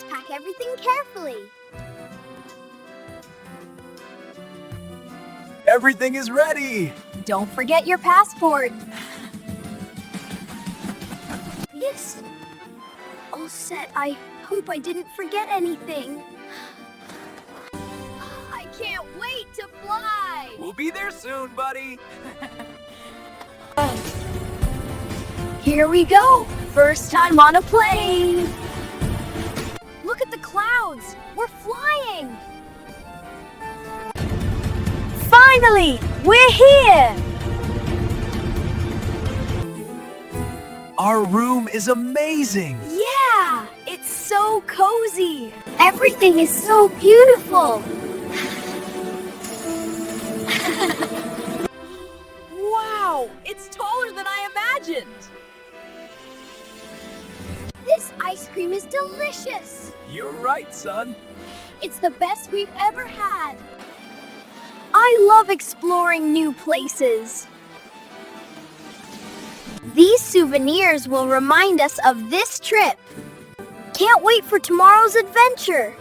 Let's pack everything carefully. Everything is ready. Don't forget your passport. Yes. All set. I hope I didn't forget anything. I can't wait to fly. We'll be there soon, buddy. Here we go. First time on a plane. Look at the clouds. We're flying. Finally, we're here. Our room is amazing. Yeah, it's so cozy. Everything is so beautiful. Wow, it's taller than I imagined. This ice cream is delicious. You're right, son. It's the best we've ever had. I love exploring new places. These souvenirs will remind us of this trip. Can't wait for tomorrow's adventure.